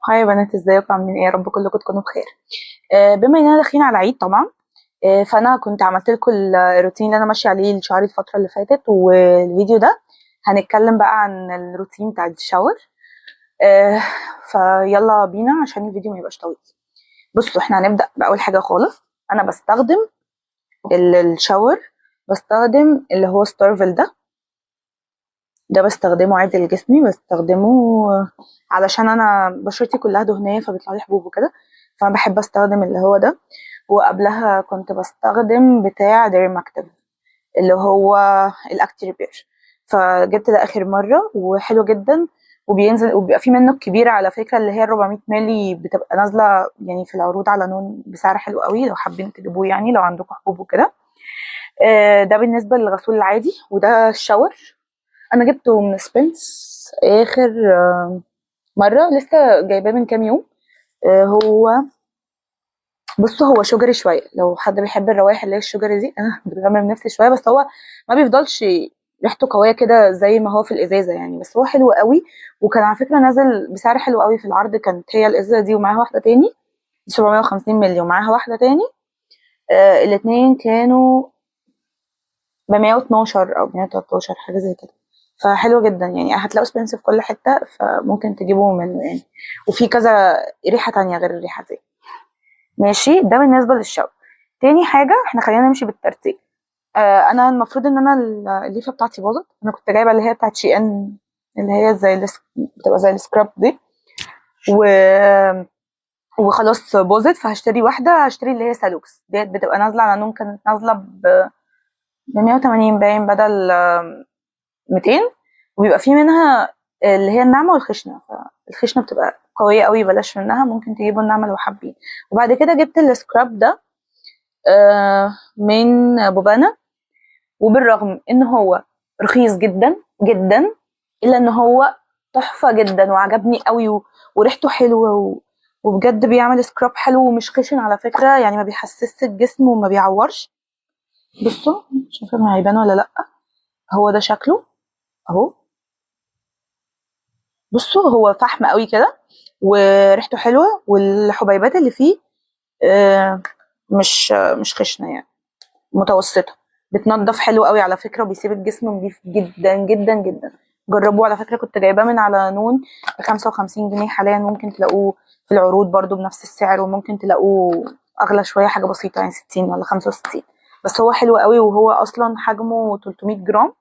هاي يا بنات، ازيكم؟ عاملين ايه؟ يا رب كلكم تكونوا بخير. بما اننا داخلين على عيد طبعا. فانا كنت عملت لكم الروتين اللي انا ماشيه عليه لشعري الفتره اللي فاتت، والفيديو ده هنتكلم بقى عن الروتين بتاع الشاور. آه، فيلا بينا عشان الفيديو ما يبقاش طويل. بصوا، احنا هنبدا باول حاجه خالص. انا بستخدم الشاور، بستخدم اللي هو ستارفل ده بستخدمه عادي لجسمي. بستخدمه علشان انا بشرتي كلها دهنيه فبيطلع لي حبوب وكده، فانا بحب استخدم اللي هو ده. وقبلها كنت بستخدم بتاع ديرماكتيف اللي هو الاكتي ريبير. فجبت ده اخر مره وحلو جدا، وبينزل وبيبقى في منه الكبيره على فكره اللي هي 400 مللي، بتبقى نازله يعني في العروض على نون بسعر حلو قوي لو حابين تجيبوه، يعني لو عندكم حبوب وكده. ده بالنسبه للغسول العادي، وده الشاور. انا جبته من سبنس اخر مره، لسه جايباه من كام يوم. هو بصوا، هو شجري شويه، لو حد بيحب الروائح اللي هي الشجري دي انا بتغمم نفسي شويه، بس هو ما بيفضلش ريحته قويه كده زي ما هو في الازازه يعني، بس هو حلو قوي. وكان على فكره نازل بسعر حلو قوي في العرض، كانت هي الازازه دي ومعاها واحده تاني 750 مللي ومعاها واحده تاني. الاتنين كانوا ب 112 او 113 حاجه زي كده. فحلو جدا يعني، هتلاقوا سبنس في كل حته، فممكن تجيبوا منه يعني. وفي كذا ريحه تانية غير الريحه دي. ماشي، ده بالنسبه للشاور. تاني حاجه، احنا خلينا نمشي بالترتيب. انا المفروض ان انا الليفه بتاعتي باظت. انا كنت جايبه اللي هي بتاعت شي ان، اللي هي زي بتبقى زي السكراب دي، و... وخلاص باظت. فهشتري واحده، هشتري اللي هي سالوكس ديت، بتبقى نازله على نون، كانت نازله ب 180 باين بدل 200. وبيبقى في منها اللي هي الناعمه والخشنه، فالخشنه بتبقى قويه قوي، بلاش منها، ممكن تجيبوا الناعمه لو حابين. وبعد كده جبت السكراب ده من بوبانا. وبالرغم ان هو رخيص جدا جدا، الا ان هو تحفه جدا وعجبني قوي، وريحته حلوه، وبجد بيعمل سكراب حلو ومش خشن على فكره، يعني ما بيحسسش الجسم وما بيعورش. بصوا، مش عارفه هيبان ولا لا. هو ده شكله اهو. بصوا، هو فحم قوي كده وريحته حلوه، والحبيبات اللي فيه آه، مش خشنه يعني، متوسطه. بتنضف حلو قوي على فكره، وبيسيب الجسم نظيف جدا جدا جدا. جربوه على فكره، كنت جايباه من على نون ب 55 جنيه. حاليا ممكن تلاقوه في العروض برضو بنفس السعر، وممكن تلاقوه اغلى شويه، حاجه بسيطه يعني 60 ولا 65. بس هو حلو قوي، وهو اصلا حجمه 300 جرام.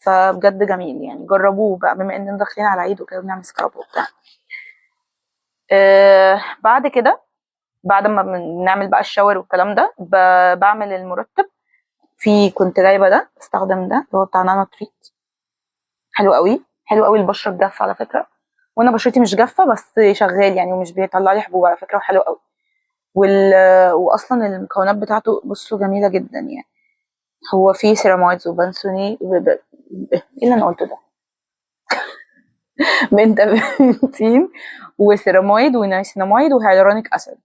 فبجد جميل يعني، جربوه بقى بما اننا داخلين على عيد وكده بنعمل سكراب وبتاع. بعد كده، بعد ما بنعمل بقى الشاور والكلام ده، بعمل المرطب. كنت جايبه ده، بستخدم ده اللي هو بتاع نانا تريت. حلو قوي، حلو قوي. البشره الجافه على فكره، وانا بشرتي مش جافه بس شغال يعني، ومش بيطلع لي حبوب على فكره، وحلو قوي. واصلا المكونات بتاعته بصوا جميله جدا يعني. هو فيه سيرامايدز وبنسوني ايه اللي انا قلته ده؟ بنتين وسيرامايد ونياسيناميد وهيالورونيك اسيد.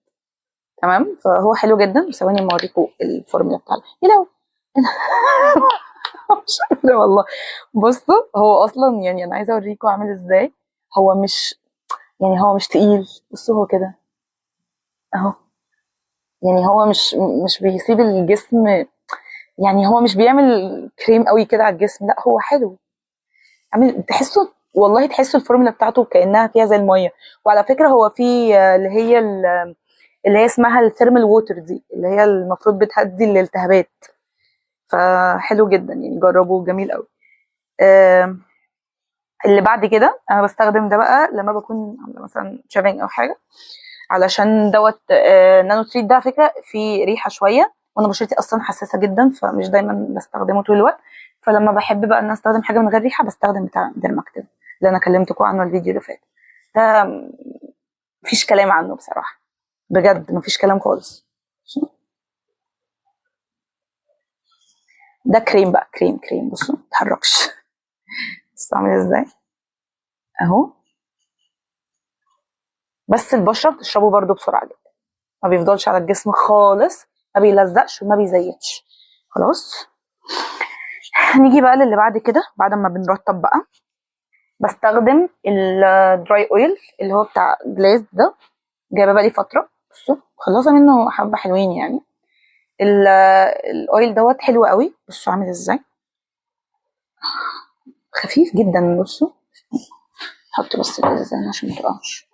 تمام، فهو حلو جدا. ثواني ما اوريكم الفورمولا بتاعته ايه لو مش قادره والله. بصوا، هو اصلا يعني انا عايزه اوريكم عامل ازاي. هو مش يعني هو مش تقيل. بصوا هو كده اهو. يعني هو مش بيسيب الجسم، يعني هو مش بيعمل كريم قوي كده على الجسم، لا هو حلو. عامل تحسه، والله تحسوا الفورمولا بتاعته كانها فيها زي الميه. وعلى فكره هو في اللي هي اسمها الثيرمال ووتر دي، اللي هي المفروض بتهدي الالتهابات. فحلو جدا يعني، جربوه جميل قوي. آه، اللي بعد كده انا بستخدم ده بقى لما بكون عامله مثلا شافينج او حاجه، علشان دوت نانو تريت ده على فكره في ريحه شويه، وانا بشرتي اصلا حساسه جدا، فمش دايما بستخدمه طول الوقت. فلما بحب بقى ان استخدم حاجه من غير ريحه، بستخدم بتاع ديرماكتيف اللي انا كلمتكم عنه الفيديو اللي فات. ده مفيش كلام عنه بصراحه، بجد مفيش كلام خالص. ده كريم بقى، كريم كريم. بصوا متحركش. بص عامل ازاي اهو. بس البشره بتشربه برده بسرعه جدا، ما بيفضلش على الجسم خالص، ما بيلزقش وما بيزيتش. خلاص، نيجي بقى للي بعد كده. بعد ما بنرطب بقى، بستخدم الدراي اويل اللي هو بتاع جليز ده، جايبه بقالي فتره. بصوا خلصه منه حبه حلوين يعني. الاويل دوت حلو قوي. بصوا عامل ازاي، خفيف جدا. بصوا حط بس الازازه عشان ما تقعش،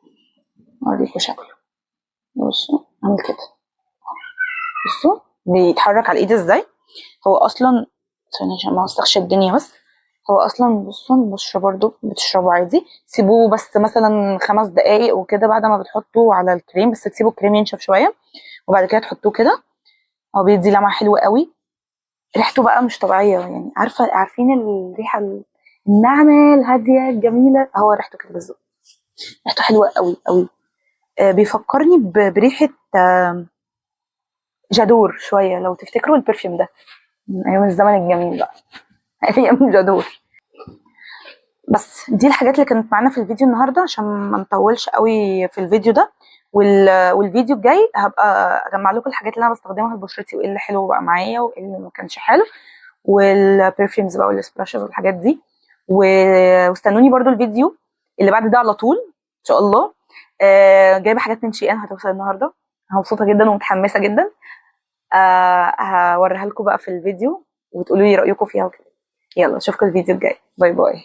اوريكم شكله. بصوا عامل كده، بصوا بيتحرك على الايد ازاي. هو اصلا ثانية عشان ما اوسخش الدنيا، بس هو اصلا بصوا البشرة برضو بتشربه عادي. سيبوه بس مثلا 5 دقايق وكده بعد ما بتحطوه على الكريم، بس تسيبوا الكريم ينشف شوية وبعد كده تحطوه كده. هو بيدي لمعة حلوة قوي. ريحته بقى مش طبيعية يعني، عارفين الريحة الناعمة الهادية الجميلة، هو ريحته كده بالظبط. ريحته حلوة قوي قوي. بيفكرني بريحة جادور شوية، لو تفتكروا البرفيوم ده من أيام الزمن الجميل بقى. أيام جادور. بس دي الحاجات اللي كانت معانا في الفيديو النهاردة عشان ما نطولش قوي في الفيديو ده. والفيديو الجاي هبقى اجمع لكم الحاجات اللي انا بستخدمها لبشرتي وايه اللي حلو بقى معايا وايه اللي ما كانش حلو، والبرفيومز بقى والسبلاشز والحاجات دي. واستنوني برضو الفيديو اللي بعد ده على طول ان شاء الله. جايبه حاجات من شيئان هتوصل النهارده. مبسوطه جدا ومتحمسه جدا. هوريها لكم بقى في الفيديو وتقولوا لي رايكم فيها وكده. يلا اشوفكم الفيديو الجاي. باي باي.